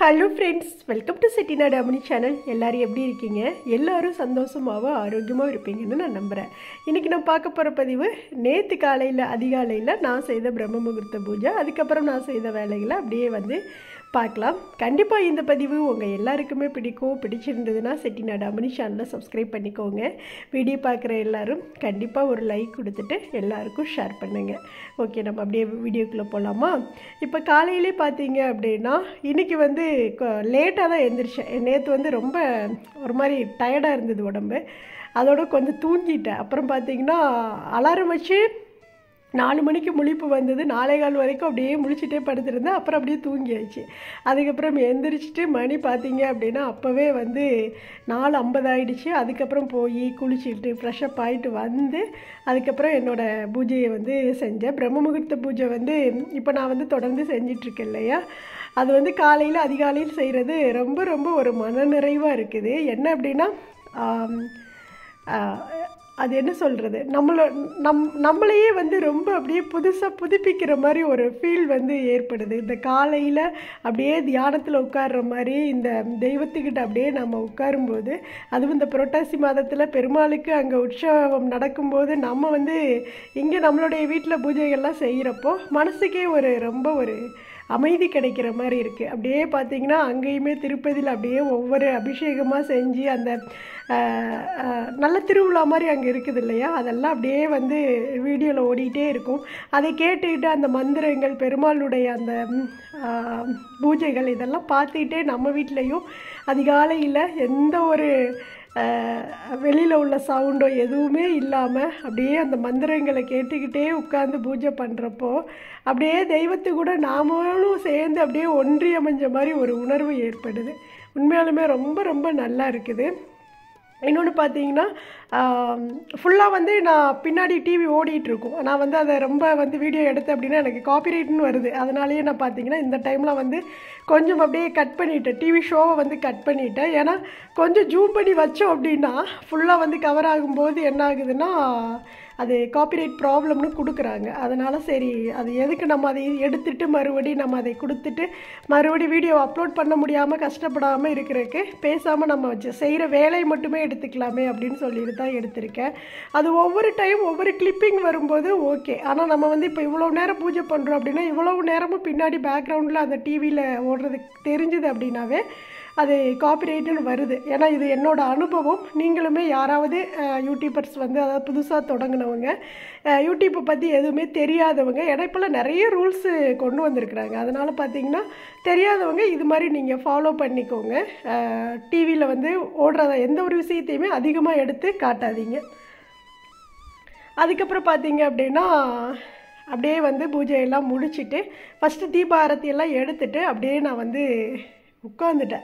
Hello friends, welcome to Chettinad அம்மணி channel. எல்லோரும் எப்படி இருக்கீங்க? எல்லோரும் சந்தோஷமாகவும் ஆரோக்கியமாக இருப்பீங்கன்னு நான் நம்புகிறேன். இன்றைக்கி நான் பார்க்க போகிற பதிவு நேற்று காலையில் அதிகாலையில் நான் செய்த பிரம்ம முகூர்த்த பூஜை, அதுக்கப்புறம் நான் செய்த வேலைகளை அப்படியே பார்க்கலாம். கண்டிப்பாக இந்த பதிவு உங்கள் எல்லாருக்குமே பிடிக்கும். பிடிச்சிருந்ததுன்னா செட்டிநாடு அம்மணி சேனலை சப்ஸ்கிரைப் பண்ணிக்கோங்க. வீடியோ பார்க்குற எல்லோரும் கண்டிப்பாக ஒரு லைக் கொடுத்துட்டு எல்லாருக்கும் ஷேர் பண்ணுங்கள். ஓகே, நம்ம அப்படியே வீடியோக்குள்ளே போகலாமா? இப்போ காலையிலே பார்த்தீங்க அப்படின்னா இன்றைக்கி லேட்டாக தான் எழுந்திரிச்சேன். நேற்று ரொம்ப ஒரு மாதிரி டயர்டாக இருந்தது உடம்பு. அதோட கொஞ்சம் தூங்கிட்டேன். அப்புறம் பார்த்திங்கன்னா அலாரம் வச்சு 4 மணிக்கு முழிப்பு வந்தது. 4:15 வரைக்கும் அப்படியே முழிச்சிட்டே படுத்துருந்தேன். அப்புறம் அப்படியே தூங்கியாச்சு. அதுக்கப்புறம் எந்திரிச்சிட்டு மணி பார்த்தீங்க அப்படின்னா அப்போவே 4:50 ஆகிடுச்சு. அதுக்கப்புறம் போய் குளிச்சுட்டு ஃப்ரெஷ்அப் ஆகிட்டு அதுக்கப்புறம் என்னோடய பூஜையை செஞ்சேன். பிரம்ம முகூர்த்த பூஜை இப்போ நான் தொடர்ந்து செஞ்சிட்ருக்கேன் இல்லையா? அது காலையில் அதிகாலையில் செய்கிறது ரொம்ப ரொம்ப ஒரு மனநிறைவாக இருக்குது. என்ன அப்படின்னா அது என்ன சொல்கிறது, நம்மளையே ரொம்ப அப்படியே புதுசாக புதுப்பிக்கிற மாதிரி ஒரு ஃபீல் ஏற்படுது. இந்த காலையில் அப்படியே தியானத்தில் உட்கார்ற மாதிரி இந்த தெய்வத்துக்கிட்ட அப்படியே நம்ம உட்காரும்போது, அதுவும் இந்த புரட்டாசி மாதத்தில் பெருமாளுக்கு அங்கே உற்சவம் நடக்கும்போது நம்ம இங்கே நம்மளுடைய வீட்டில் பூஜைகள்லாம் செய்கிறப்போ மனசுக்கே ரொம்ப ஒரு அமைதி கிடைக்கிற மாதிரி இருக்குது. அப்படியே பார்த்திங்கன்னா அங்கேயுமே திருப்பதியில் அப்படியே ஒவ்வொரு அபிஷேகமாக செஞ்சு அந்த நல்ல திருவிழா மாதிரி அங்கே இருக்குது இல்லையா? அதெல்லாம் அப்படியே வீடியோவில் ஓடிக்கிட்டே இருக்கும். அதை கேட்டுக்கிட்டு அந்த மந்திரங்கள், பெருமாளுடைய அந்த பூஜைகள் இதெல்லாம் பார்த்துக்கிட்டே நம்ம வீட்லேயும் அதிகாலையில் எந்த ஒரு வெளியில் உள்ள சவுண்டோ எதுவுமே இல்லாமல் அப்படியே அந்த மந்திரங்களை கேட்டுக்கிட்டே உட்காந்து பூஜை பண்ணுறப்போ அப்படியே தெய்வத்து கூட நாமளும் சேர்ந்து அப்படியே ஒன்றி அமைஞ்ச மாதிரி ஒரு உணர்வு ஏற்படுது. உண்மையாலுமே ரொம்ப ரொம்ப நல்லா இருக்குது. இன்னொன்று பார்த்தீங்கன்னா ஃபுல்லாக நான் பின்னாடி டிவி ஓடிட்டுருக்கோம். நான் அதை ரொம்ப வீடியோ எடுத்தேன் அப்படின்னா எனக்கு காப்பிரைட்னு வருது. அதனாலேயே நான் பார்த்தீங்கன்னா இந்த டைமில் கொஞ்சம் அப்படியே கட் பண்ணிவிட்டேன். டிவி ஷோவை கட் பண்ணிவிட்டேன். ஏன்னா கொஞ்சம் ஜூம் பண்ணி வச்சோம் அப்படின்னா ஃபுல்லாக கவர் ஆகும்போது என்ன ஆகுதுன்னா அது காப்பிரைட் ப்ராப்ளம்னு கொடுக்குறாங்க. அதனால் சரி, அது எதுக்கு நம்ம அதை எடுத்துகிட்டு மறுபடியும் நம்ம அதை கொடுத்துட்டு மறுபடியும் வீடியோ அப்லோட் பண்ண முடியாமல் கஷ்டப்படாமல் இருக்கிறதுக்கு பேசாமல் நம்ம செய்கிற வேலையை மட்டுமே எடுத்துக்கலாமே அப்படின்னு சொல்லிட்டு தான் எடுத்திருக்கேன். அது ஒவ்வொரு டைம் ஒவ்வொரு கிளிப்பிங் வரும்போது ஓகே. ஆனால் நம்ம இப்போ இவ்வளோ நேரம் பூஜை பண்ணுறோம் அப்படின்னா இவ்வளவு நேரமும் பின்னாடி பேக்ரவுண்டில் அந்த டிவியில் ஓடுறதுக்கு தெரிஞ்சுது அப்படின்னாவே அது காப்பிரைட்டுன்னு வருது. ஏன்னா இது என்னோடய அனுபவம். நீங்களுமே யாராவது யூடியூபர்ஸ் அதாவது புதுசாக தொடங்கினவங்க, யூடியூப்பை பற்றி எதுவுமே தெரியாதவங்க, ஏன்னா இப்போல்லாம் நிறைய ரூல்ஸு கொண்டு வந்திருக்கிறாங்க. அதனால் பார்த்திங்கன்னா தெரியாதவங்க இது மாதிரி நீங்கள் ஃபாலோ பண்ணிக்கோங்க. டிவியில் ஓடுற எந்த ஒரு விஷயத்தையுமே அதிகமாக எடுத்து காட்டாதீங்க. அதுக்கப்புறம் பார்த்தீங்க அப்படின்னா அப்படியே பூஜையெல்லாம் முடிச்சுட்டு ஃபஸ்ட்டு தீப ஆரத்தியெல்லாம் எடுத்துகிட்டு அப்படியே நான் உட்காந்துட்டேன்.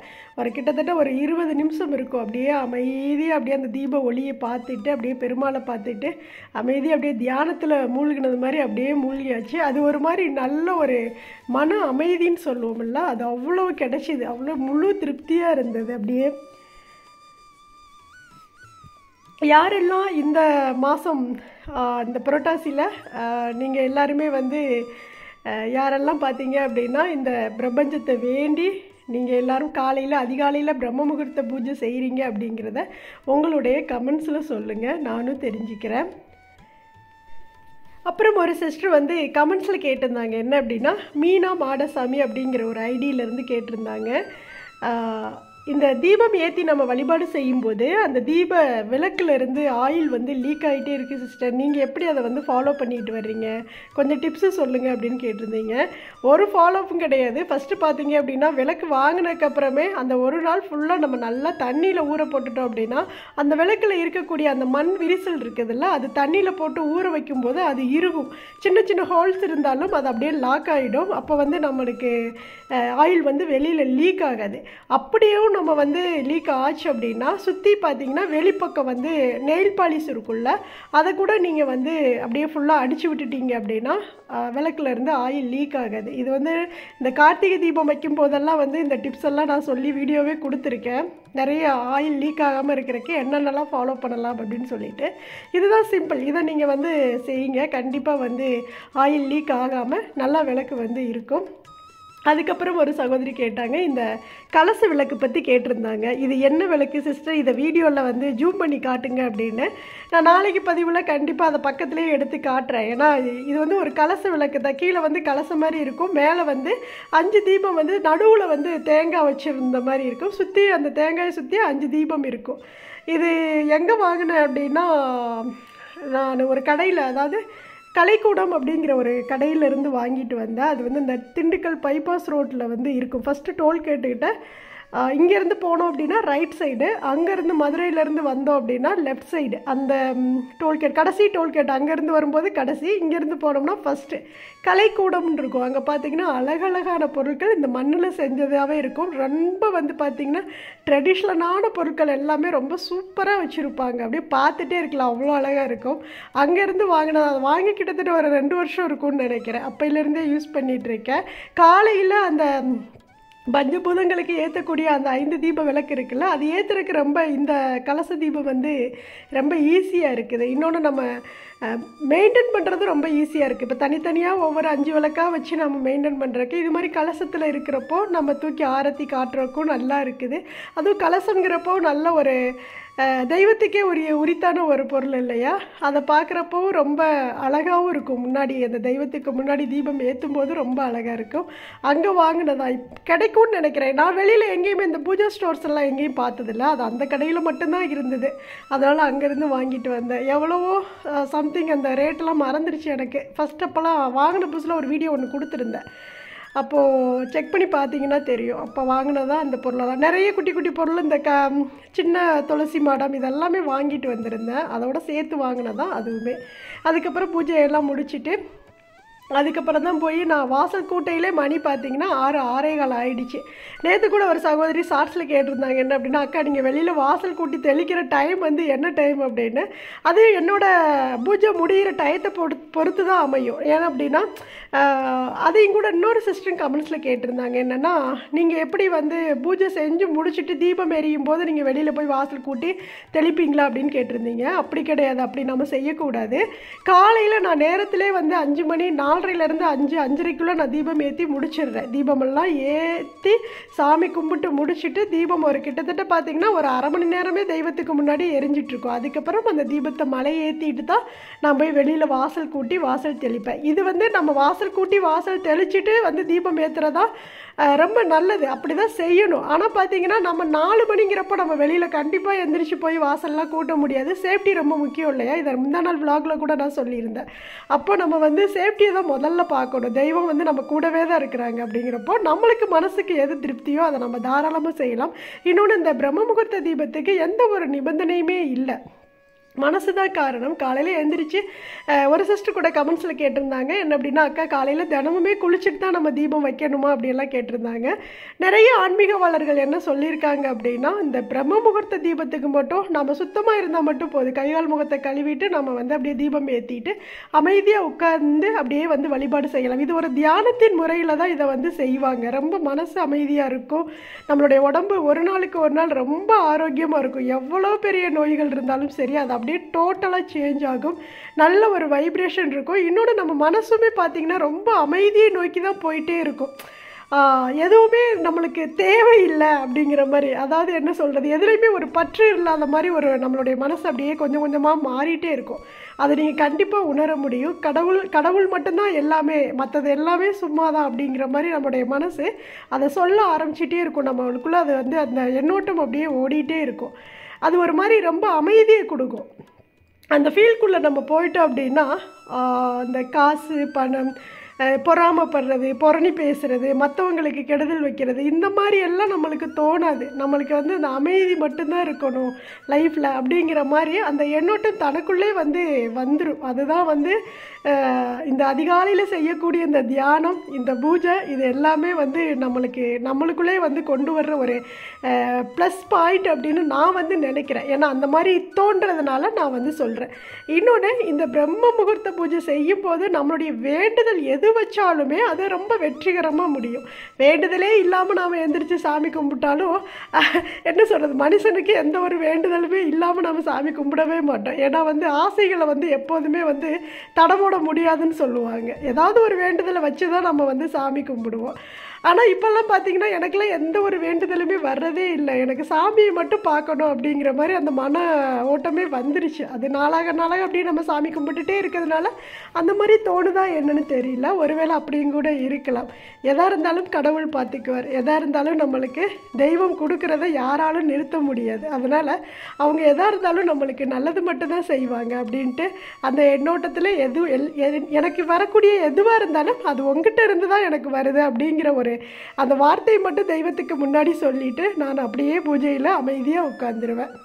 கிட்டத்தட்ட ஒரு 20 நிமிஷம் இருக்கும். அப்படியே அமைதியாக அப்படியே அந்த தீப ஒளியை பார்த்துட்டு அப்படியே பெருமாளை பார்த்துட்டு அமைதியாக அப்படியே தியானத்தில் மூழ்கினது மாதிரி அப்படியே மூழ்கியாச்சு. அது ஒரு மாதிரி நல்ல ஒரு மன அமைதின்னு சொல்லுவோம்ல, அது அவ்வளோ கிடைச்சிது. அவ்வளோ முழு திருப்தியாக இருந்தது. அப்படியே யாரெல்லாம் இந்த மாதம் இந்த புரட்டாசியில் நீங்கள் எல்லாருமே யாரெல்லாம் பார்த்தீங்க அப்படின்னா இந்த பிரபஞ்சத்தை வேண்டி நீங்கள் எல்லோரும் காலையில் அதிகாலையில் பிரம்ம முகூர்த்த பூஜை செய்கிறீங்க அப்படிங்கிறத உங்களுடைய கமெண்ட்ஸில் சொல்லுங்கள், நானும் தெரிஞ்சுக்கிறேன். அப்புறம் ஒரு சிஸ்டர் கமெண்ட்ஸில் கேட்டிருந்தாங்க, என்ன அப்படின்னா மீனா மாடசாமி அப்படிங்கிற ஒரு ஐடியிலேருந்து கேட்டிருந்தாங்க, இந்த தீபம் ஏற்றி நம்ம வழிபாடு செய்யும்போது அந்த தீப விளக்குலேருந்து ஆயில் லீக் ஆகிட்டே இருக்குது சிஸ்டர், நீங்கள் எப்படி அதை ஃபாலோ பண்ணிட்டு வர்றீங்க, கொஞ்சம் டிப்ஸு சொல்லுங்கள் அப்படின்னு கேட்டிருந்தீங்க. ஒரு ஃபாலோப்பும் கிடையாது. ஃபஸ்ட்டு பார்த்தீங்க அப்படின்னா விளக்கு வாங்கினதுக்கப்புறமே அந்த ஒரு நாள் ஃபுல்லாக நம்ம நல்லா தண்ணியில் ஊற போட்டுட்டோம் அப்படின்னா அந்த விளக்கில் இருக்கக்கூடிய அந்த மண் விரிசல் இருக்குதுல்ல, அது தண்ணியில் போட்டு ஊற வைக்கும்போது அது இறுகும். சின்ன சின்ன ஹோல்ஸ் இருந்தாலும் அது அப்படியே லாக் ஆகிடும். அப்போ நம்மளுக்கு ஆயில் வெளியில் லீக் ஆகாது. அப்படியும் நம்ம லீக் ஆச்சு அப்படின்னா சுற்றி பார்த்தீங்கன்னா வெளிப்பக்கம் நெயில் பாலிஷ் இருக்குல்ல, அதை கூட நீங்கள் அப்படியே ஃபுல்லாக அடித்து விட்டுட்டீங்க அப்படின்னா விளக்குலேருந்து ஆயில் லீக் ஆகாது. இது இந்த கார்த்திகை தீபம் வைக்கும் போதெல்லாம் இந்த டிப்ஸ் எல்லாம் நான் சொல்லி வீடியோவே கொடுத்துருக்கேன். நிறைய ஆயில் லீக் ஆகாமல் இருக்கிறதுக்கு என்னென்னலாம் ஃபாலோ பண்ணலாம் அப்படின்னு சொல்லிட்டு. இதுதான் சிம்பிள். இதை நீங்கள் செய்யுங்க. கண்டிப்பாக ஆயில் லீக் ஆகாமல் நல்லா விளக்கு இருக்கும். அதுக்கப்புறம் ஒரு சகோதரி கேட்டாங்க, இந்த கலச விளக்கு பற்றி கேட்டிருந்தாங்க. இது என்ன விளக்கு சிஸ்டர், இதை வீடியோவில் வந்து ஜூம் பண்ணி காட்டுங்க அப்படின்னு. நான் நாளைக்கு பதிவில் கண்டிப்பாக அதை பக்கத்துலேயே எடுத்து காட்டுறேன். ஏன்னா இது வந்து ஒரு கலச விளக்கு தான். கீழே வந்து கலசம் மாதிரி இருக்கும், மேலே வந்து 5 தீபம் வந்து நடுவில் வந்து தேங்காய் வச்சுருந்த மாதிரி இருக்கும். சுற்றி அந்த தேங்காயை சுற்றி 5 தீபம் இருக்கும். இது எங்கே வாங்கினேன் அப்படின்னா, நான் ஒரு கடையில், அதாவது கலைக்கூடம் அப்படிங்கிற ஒரு கடையிலேருந்து வாங்கிட்டு வந்தேன். அது வந்து இந்த திண்டுக்கல் பைபாஸ் ரோட்டில் வந்து இருக்கும். ஃபஸ்ட்டு டோல்கேட்டுக்கிட்ட இங்கேருந்து போனோம் அப்படின்னா ரைட் சைடு, அங்கேருந்து மதுரையிலேருந்து வந்தோம் அப்படின்னா லெஃப்ட் சைடு. அந்த டோல்கேட் கடைசி டோல்கேட் அங்கேருந்து வரும்போது கடைசி, இங்கேருந்து போனோம்னா ஃபஸ்ட்டு கலைக்கூடம்னு இருக்கும். அங்கே பார்த்திங்கன்னா அழகழகான பொருட்கள் இந்த மண்ணில் செஞ்சதாகவே இருக்கும். ரொம்ப வந்து பார்த்திங்கன்னா ட்ரெடிஷ்னலான பொருட்கள் எல்லாமே ரொம்ப சூப்பராக வச்சுருப்பாங்க. அப்படியே பார்த்துட்டே இருக்கலாம், அவ்வளோ அழகாக இருக்கும். அங்கேருந்து வாங்கினது, அதை வாங்கி கிட்டத்தட்ட ஒரு 2 வருஷம் இருக்கும்னு நினைக்கிறேன். அப்போலேருந்தே யூஸ் பண்ணிகிட்ருக்கேன். காலையில் அந்த பஞ்சபூதங்களுக்கு ஏற்றக்கூடிய அந்த 5 தீப விளக்கு இருக்குல்ல, அது ஏற்றுறதுக்கு ரொம்ப இந்த கலச தீபம் வந்து ரொம்ப ஈஸியாக இருக்குது. இன்னொன்று நம்ம மெயின்டைன் பண்ணுறது ரொம்ப ஈஸியாக இருக்குது. இப்போ தனித்தனியாக ஒவ்வொரு 5 விளக்காக வச்சு நம்ம மெயின்டைன் பண்ணுறதுக்கு, இது மாதிரி கலசத்தில் இருக்கிறப்போ நம்ம தூக்கி ஆரத்தி காட்டுறதுக்கும் நல்லா இருக்குது. அதுவும் கலசங்கிறப்போ நல்ல ஒரு தெய்வத்துக்கே உரித்தான ஒரு பொருள் இல்லையா? அதை பார்க்குறப்போ ரொம்ப அழகாகவும் இருக்கும். முன்னாடி அந்த தெய்வத்துக்கு முன்னாடி தீபம் ஏற்றும் போது ரொம்ப அழகாக இருக்கும். அங்கே வாங்கினதா கிடைக்கும்னு நினைக்கிறேன். நான் வெளியில் எங்கேயுமே இந்த பூஜா ஸ்டோர்ஸ் எல்லாம் எங்கேயும் பார்த்ததில்ல. அது அந்த கடையில் மட்டும்தான் இருந்தது. அதனால் அங்கேருந்து வாங்கிட்டு வந்தேன். எவ்வளவோ சம்திங், அந்த ரேட்டெல்லாம் மறந்துடுச்சு எனக்கு. ஃபஸ்ட் அப்போல்லாம் வாங்கின புதுசில் ஒரு வீடியோ ஒன்று கொடுத்துருந்தேன். அப்போது செக் பண்ணி பார்த்தீங்கன்னா தெரியும். அப்போ வாங்கினதான் அந்த பொருளெல்லாம். நிறைய குட்டி குட்டி பொருள், இந்த சின்ன துளசி மாடம் இதெல்லாமே வாங்கிட்டு வந்திருந்தேன். அதோட சேர்த்து வாங்கினதான் அதுவுமே. அதுக்கப்புறம் பூஜையெல்லாம் முடிச்சுட்டு அதுக்கப்புறம் தான் போய் நான் வாசல் கூட்டையிலே மணி பார்த்தீங்கன்னா 6:15 ஆகிடுச்சு. நேற்று கூட ஒரு சகோதரி ஷார்ட்ஸில் கேட்டிருந்தாங்க, என்ன அப்படின்னா, அக்கா நீங்கள் வெளியில் வாசல் கூட்டி தெளிக்கிற டைம் வந்து என்ன டைம் அப்படின்னு. அது என்னோடய பூஜை முடிகிற டயத்தை பொறுத்து தான் அமையும். ஏன்னா அப்படின்னா அதையும் கூட இன்னொரு சிஸ்டர் கமெண்ட்ஸில் கேட்டிருந்தாங்க, என்னென்னா நீங்கள் எப்படி வந்து பூஜை செஞ்சு முடிச்சுட்டு தீபம் எரியும் போது நீங்கள் வெளியில் போய் வாசல் கூட்டி தெளிப்பீங்களா அப்படின்னு கேட்டிருந்தீங்க. அப்படி கிடையாது, அப்படி நம்ம செய்யக்கூடாது. காலையில் நான் நேரத்திலே வந்து 5 மணி 4:30லேருந்து 5:30க்குள்ளே நான் தீபம் ஏற்றி முடிச்சிடுறேன். தீபமெல்லாம் ஏற்றி சாமி கும்பிட்டு முடிச்சுட்டு தீபம் ஒரு கிட்டத்தட்ட பார்த்திங்கன்னா ஒரு 1/2 மணி நேரமே தெய்வத்துக்கு முன்னாடி எரிஞ்சிட்ருக்கோம். அதுக்கப்புறம் அந்த தீபத்தை மலை ஏற்றிட்டு தான் நான் போய் வெளியில் வாசல் கூட்டி வாசல் தெளிப்பேன். இது வந்து நம்ம வாசல் கூட்டி வாசல் தெளிச்சுட்டு வந்து தீபம் ஏற்றுறதா ரொம்ப நல்லது. அப்படி தான் செய்யணும். ஆனால் பார்த்தீங்கன்னா நம்ம 4 மணிங்கிறப்போ நம்ம வெளியில் கண்டிப்பாக எந்திரிச்சு போய் வாசல்லாம் கூட்ட முடியாது. சேஃப்டி ரொம்ப முக்கியம் இல்லையா? இதை முந்தா நாள் விளாகில் கூட நான் சொல்லியிருந்தேன். அப்போ நம்ம வந்து சேஃப்டியை தான் முதல்ல பார்க்கணும். தெய்வம் வந்து நம்ம கூடவே தான் இருக்கிறாங்க. அப்படிங்கிறப்போ நம்மளுக்கு மனசுக்கு எது திருப்தியோ அதை நம்ம தாராளமாக செய்யலாம். இன்னொன்று, இந்த பிரம்ம முகூர்த்த தீபத்துக்கு எந்த ஒரு நிபந்தனையுமே இல்லை, மனசு தான் காரணம். காலையில் எழுந்திரிச்சு ஒரு சிஸ்டர் கூட கமெண்ட்ஸில் கேட்டிருந்தாங்க, என்ன அப்படின்னா, அக்கா காலையில் தினமுமே குளிச்சுட்டு தான் நம்ம தீபம் வைக்கணுமா அப்படியெல்லாம் கேட்டிருந்தாங்க. நிறைய ஆன்மீகவாளர்கள் என்ன சொல்லியிருக்காங்க அப்படின்னா, இந்த பிரம்ம முகூர்த்த தீபத்துக்கு மட்டும் நம்ம சுத்தமாக இருந்தால் மட்டும் போதும். கைகால் முகத்தை கழுவிட்டு நம்ம வந்து அப்படியே தீபம் ஏற்றிட்டு அமைதியாக உட்கார்ந்து அப்படியே வந்து வழிபாடு செய்யலாம். இது ஒரு தியானத்தின் முறையில் தான் இதை வந்து செய்வாங்க. ரொம்ப மனசு அமைதியாக இருக்கும். நம்மளுடைய உடம்பு ஒரு நாளுக்கு ஒரு நாள் ரொம்ப ஆரோக்கியமாக இருக்கும். எவ்வளோ பெரிய நோய்கள் இருந்தாலும் சரி, அது அப்படியே டோட்டலாக சேஞ்ச் ஆகும். நல்ல ஒரு வைப்ரேஷன் இருக்கும். இன்னொன்று, நம்ம மனசுமே பார்த்திங்கன்னா ரொம்ப அமைதியை நோக்கி தான் போயிட்டே இருக்கும். எதுவுமே நம்மளுக்கு தேவையில்லை அப்படிங்கிற மாதிரி, அதாவது என்ன சொல்கிறது, எதுலேயுமே ஒரு பற்று இல்லாத மாதிரி ஒரு நம்மளுடைய மனசு அப்படியே கொஞ்சம் கொஞ்சமாக மாறிட்டே இருக்கும். அதை நீங்கள் கண்டிப்பாக உணர முடியும். கடவுள் மட்டும்தான் எல்லாமே, மற்றது எல்லாமே சும்மா தான் அப்படிங்கிற மாதிரி நம்மளுடைய மனசு அதை சொல்ல ஆரம்பிச்சிட்டே இருக்கும். நம்மளுக்குள்ளே அது வந்து அந்த எண்ணோட்டம் அப்படியே ஓடிட்டே இருக்கும். அது ஒரு மாதிரி ரொம்ப அமைதியை கொடுக்கும். அந்த ஃபீல்டுக்குள்ளே நம்ம போயிட்டோம் அப்படின்னா அந்த காசு பணம், பொறாமப்படுறது, புரணி பேசுகிறது, மற்றவங்களுக்கு கெடுதல் வைக்கிறது, இந்த மாதிரி எல்லாம் நம்மளுக்கு தோணாது. நம்மளுக்கு வந்து அந்த அமைதி மட்டும்தான் இருக்கணும் லைஃப்பில் அப்படிங்கிற மாதிரி அந்த எண்ணோட்டம் தனக்குள்ளே வந்து வந்துடும். அதுதான் வந்து இந்த அதிகாலையில் செய்யக்கூடிய இந்த தியானம், இந்த பூஜை, இது எல்லாமே வந்து நம்மளுக்குள்ளே வந்து கொண்டு வர்ற ஒரு ப்ளஸ் பாயிண்ட் அப்படின்னு நான் வந்து நினைக்கிறேன். ஏன்னா அந்த மாதிரி தோன்றதுனால நான் வந்து சொல்கிறேன். இன்னொன்று, இந்த பிரம்ம முகூர்த்த பூஜை செய்யும் போது நம்மளுடைய வேண்டுதல் எது வச்சாலுமே அது ரொம்ப வெற்றிகரமாக முடியும். வேண்டுதலே இல்லாமல் நாம் எந்திரிச்சு சாமி கும்பிட்டாலும் என்ன சொல்கிறது, மனுஷனுக்கு எந்த ஒரு வேண்டுதலுமே இல்லாமல் நம்ம சாமி கும்பிடவே மாட்டோம். ஏன்னா வந்து ஆசைகளை வந்து எப்போதுமே வந்து தடமோட முடியாதுன்னு சொல்லுவாங்க. ஏதாவது ஒரு வேண்டுதலை வச்சு தான் நம்ம வந்து சாமி கும்பிடுவோம். ஆனால் இப்போல்லாம் பார்த்தீங்கன்னா எனக்குலாம் எந்த ஒரு வேண்டுதலுமே வர்றதே இல்லை. எனக்கு சாமியை மட்டும் பார்க்கணும் அப்படிங்கிற மாதிரி அந்த மன ஓட்டமே வந்துருச்சு. அது நாளாக நாளாக அப்படியே நம்ம சாமி கும்பிட்டுட்டே இருக்கிறதுனால அந்த மாதிரி தோணுதா என்னன்னு தெரியல. ஒருவேளை அப்படியும் கூட இருக்கலாம். எதாக இருந்தாலும் கடவுள் பார்த்துக்குவார். எதாக இருந்தாலும் நம்மளுக்கு தெய்வம் கொடுக்குறத யாராலும் நிறுத்த முடியாது. அதனால் அவங்க எதாக இருந்தாலும் நம்மளுக்கு நல்லது மட்டும்தான் செய்வாங்க அப்படின்ட்டு அந்த எண்ணோட்டத்தில் எனக்கு வரக்கூடிய எதுவாக இருந்தாலும் அது உங்ககிட்ட இருந்து தான் எனக்கு வருது அப்படிங்கிற ஒரு அந்த வார்த்தையை மட்டும் தெய்வத்துக்கு முன்னாடி சொல்லிட்டு நான் அப்படியே பூஜையில் அமைதியாக உட்காந்துருவேன்.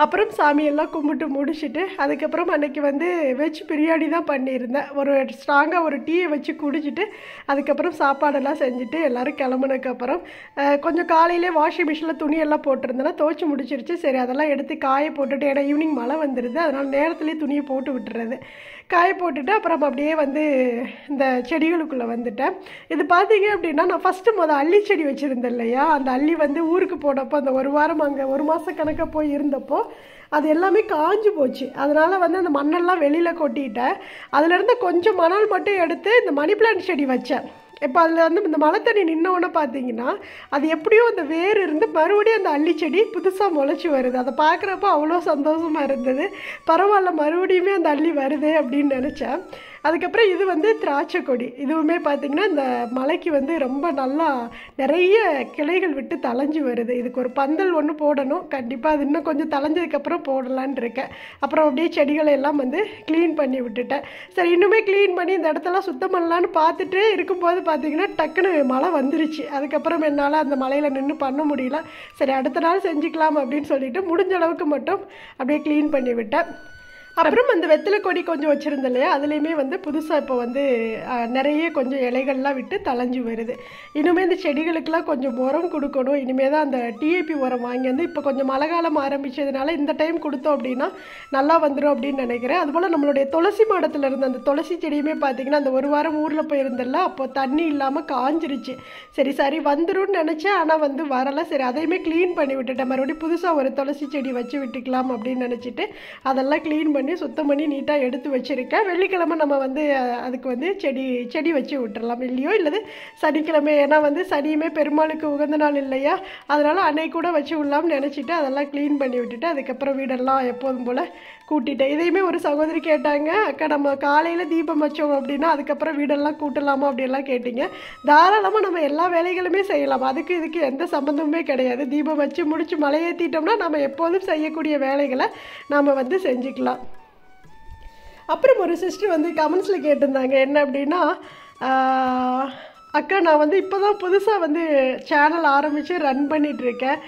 அப்புறம் சாமியெல்லாம் கும்பிட்டு முடிச்சுட்டு அதுக்கப்புறம் அன்றைக்கி வந்து வெஜ் பிரியாணி தான் பண்ணியிருந்தேன். ஒரு ஸ்ட்ராங்காக ஒரு டீயை வச்சு குடிச்சிட்டு அதுக்கப்புறம் சாப்பாடெல்லாம் செஞ்சுட்டு எல்லோரும் கிளம்புனதுக்கப்புறம் கொஞ்சம் காலையிலே வாஷிங் மிஷினில் துணியெல்லாம் போட்டிருந்தேன்னா துவைச்சி முடிச்சிருச்சு. சரி அதெல்லாம் எடுத்து காய போட்டுட்டு, ஏன்னா ஈவினிங் மழை வந்துடுது, அதனால் நேரத்துலேயே துணியை போட்டு விட்டுறது. காய போட்டுட்டு அப்புறம் அப்படியே வந்து இந்த செடிகளுக்குள்ளே வந்துட்டேன். இது பார்த்தீங்க அப்படின்னா நான் ஃபஸ்ட்டு அள்ளி செடி வச்சுருந்தேன் இல்லையா, அந்த அள்ளி வந்து ஊருக்கு போனப்போ அந்த ஒரு வாரம் அங்கே ஒரு மாதம் கணக்காக போய் இருந்தப்போ அது எல்லாமே காஞ்சு போச்சு. அதனால் வந்து அந்த மண்ணெல்லாம் வெளியில் கொட்டிட்டேன். அதுலேருந்து கொஞ்சம் மணல் மட்டும் எடுத்து இந்த மணி பிளான்ட் செடி வச்சேன். இப்போ அதில் வந்து இந்த மழை தண்ணி நின்னோன்னு பார்த்தீங்கன்னா அது எப்படியோ அந்த வேர் இருந்து மறுபடியும் அந்த அள்ளி செடி புதுசாக முளைச்சி வருது. அதை பார்க்குறப்போ அவ்வளோ சந்தோஷமாக இருந்தது. பரவாயில்ல, மறுபடியுமே அந்த அள்ளி வருது அப்படின்னு நினச்சேன். அதுக்கப்புறம் இது வந்து திராட்சை கொடி. இதுவுமே பார்த்திங்கன்னா இந்த மலைக்கு வந்து ரொம்ப நல்லா நிறைய கிளைகள் விட்டு தளைஞ்சு வருது. இதுக்கு ஒரு பந்தல் ஒன்று போடணும் கண்டிப்பாக. அது இன்னும் கொஞ்சம் தளைஞ்சதுக்கப்புறம் போடலான்னு இருக்கேன். அப்புறம் அப்படியே செடிகளை எல்லாம் வந்து க்ளீன் பண்ணி விட்டுட்டேன். சரி இன்னுமே க்ளீன் பண்ணி இந்த இடத்தெல்லாம் சுத்தம் பண்ணலான்னு பார்த்துட்டு இருக்கும்போது பார்த்திங்கன்னா டக்குன்னு மழை வந்துருச்சு. அதுக்கப்புறம் என்னால் அந்த மலையில் நின்று பண்ண முடியல. சரி அடுத்த நாள் செஞ்சுக்கலாம் அப்படின்னு சொல்லிட்டு முடிஞ்ச அளவுக்கு மட்டும் அப்படியே க்ளீன் பண்ணி விட்டேன். அப்புறம் அந்த வெத்தலை கொடி கொஞ்சம் வச்சுருந்தேன் இல்லையா, அதுலேயுமே வந்து புதுசாக இப்போ வந்து நிறைய கொஞ்சம் இலைகள்லாம் விட்டு தளைஞ்சு வருது. இனிமேல் இந்த செடிகளுக்கெல்லாம் கொஞ்சம் உரம் கொடுக்கணும். இனிமேல் தான் அந்த டிஏபி உரம் வாங்கி வந்து இப்போ கொஞ்சம் மழை காலம் ஆரம்பித்ததுனால இந்த டைம் கொடுத்தோம் அப்படின்னா நல்லா வந்துடும் அப்படின்னு நினைக்கிறேன். அதுபோல் நம்மளுடைய துளசி மாடத்தில் இருந்த அந்த துளசி செடியுமே பார்த்திங்கன்னா அந்த ஒரு வாரம் ஊரில் போயிருந்தல அப்போ தண்ணி இல்லாமல் காஞ்சிருச்சு. சரி வந்துடும் நினச்சேன், ஆனால் வந்து வரலை. சரி அதையுமே க்ளீன் பண்ணி விட்டுட்டேன். மறுபடியும் புதுசாக ஒரு துளசி செடி வச்சு விட்டுக்கலாம் அப்படின்னு நினச்சிட்டு அதெல்லாம் க்ளீன் பண்ணி சுத்தம் பண்ணி நீட்டாக எடுத்து வச்சுருக்கேன். வெள்ளிக்கிழமை நம்ம வந்து அதுக்கு வந்து செடி வச்சு விட்டுறலாம், வெள்ளியோ இல்லது சனிக்கிழமை. ஏன்னா வந்து சனியுமே பெருமாளுக்கு உகந்த நாள் இல்லையா, அதனால் அன்னைக்கு கூட வச்சு விடலாம்னு நினச்சிட்டு அதெல்லாம் க்ளீன் பண்ணி விட்டுட்டு அதுக்கப்புறம் வீடெல்லாம் எப்போதும் போல் கூட்டிட்டேன். இதையுமே ஒரு சகோதரி கேட்டாங்க, அக்கா நம்ம காலையில் தீபம் வச்சோம் அப்படின்னா அதுக்கப்புறம் வீடெல்லாம் கூட்டலாமா அப்படியெல்லாம் கேட்டிங்க. தாராளமாக நம்ம எல்லா வேலைகளுமே செய்யலாம், அதுக்கு இதுக்கு எந்த சம்மந்தமுமே கிடையாது. தீபம் வச்சு முடித்து மலையேற்றிட்டோம்னா நம்ம எப்போதும் செய்யக்கூடிய வேலைகளை நாம் வந்து செஞ்சுக்கலாம். அப்புறம் ஒரு சிஸ்டர் வந்து கமெண்ட்ஸில் கேட்டிருந்தாங்க என்ன அப்படின்னா, அக்கா நான் வந்து இப்போ தான் புதுசாக வந்து சேனல் ஆரம்பித்து ரன் பண்ணிகிட்ருக்கேன்.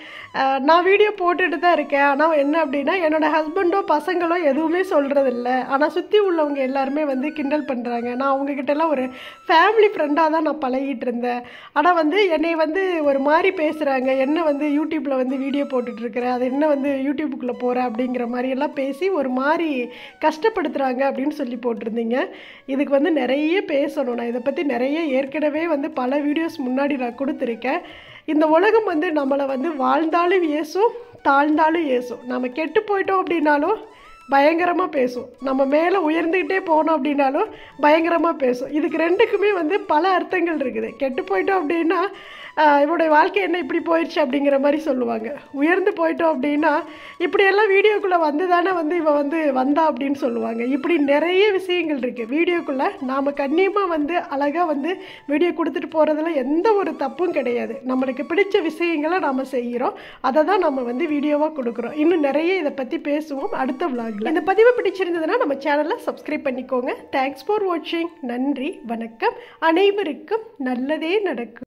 நான் வீடியோ போட்டுட்டு தான் இருக்கேன். ஆனால் என்ன அப்படின்னா என்னோடய ஹஸ்பண்டோ பசங்களோ எதுவுமே சொல்கிறதில்ல. ஆனால் சுற்றி உள்ளவங்க எல்லாருமே வந்து கிண்டல் பண்ணுறாங்க. நான் அவங்கக்கிட்டலாம் ஒரு ஃபேமிலி ஃப்ரெண்டாக தான் நான் பழகிட்டு இருந்தேன். ஆனால் வந்து என்னை வந்து ஒரு மாதிரி பேசுகிறாங்க. என்ன வந்து யூடியூப்பில் வந்து வீடியோ போட்டுட்ருக்கிறேன், அது என்ன வந்து யூடியூப்புக்குள்ளே போகிறேன் அப்படிங்கிற மாதிரியெல்லாம் பேசி ஒரு மாதிரி கஷ்டப்படுத்துகிறாங்க அப்படின்னு சொல்லி போட்டிருந்தீங்க. இதுக்கு வந்து நிறைய பேசணும். நான் இதை பற்றி நிறைய ஏற்கனவே வந்து பல வீடியோஸ் முன்னாடி நான் கொடுத்துருக்கேன். இந்த உலகம் வந்து நம்மளை வந்து வாழ்ந்தாலும் ஏசும், தாழ்ந்தாலும் ஏசும். நம்ம கெட்டு போயிட்டோம் அப்படின்னாலும் பயங்கரமாக பேசும், நம்ம மேலே உயர்ந்துக்கிட்டே போனோம் அப்படின்னாலும் பயங்கரமாக பேசும். இதுக்கு ரெண்டுக்குமே வந்து பல அர்த்தங்கள் இருக்குது. கெட்டு போயிட்டோம் அப்படின்னா இவனுடைய வாழ்க்கை என்ன இப்படி போயிடுச்சு அப்படிங்கிற மாதிரி சொல்லுவாங்க. உயர்ந்து போயிட்டோம் அப்படின்னா இப்படியெல்லாம் வீடியோக்குள்ளே வந்து தானே வந்து இவன் வந்து வந்தா அப்படின்னு சொல்லுவாங்க. இப்படி நிறைய விஷயங்கள் இருக்குது வீடியோக்குள்ளே. நாம் கண்ணியமாக வந்து அழகாக வந்து வீடியோ கொடுத்துட்டு போகிறதுல எந்த ஒரு தப்பும் கிடையாது. நம்மளுக்கு பிடிச்ச விஷயங்களை நாம் செய்கிறோம், அதை தான் நம்ம வந்து வீடியோவாக கொடுக்குறோம். இன்னும் நிறைய இதை பற்றி பேசுவோம் அடுத்த விளாகில். இந்த பதிவு பிடிச்சிருந்ததுன்னா நம்ம சேனலை சப்ஸ்கிரைப் பண்ணிக்கோங்க. தேங்க்ஸ் ஃபார் வாட்சிங். நன்றி, வணக்கம். அனைவருக்கும் நல்லதே நடக்கும்.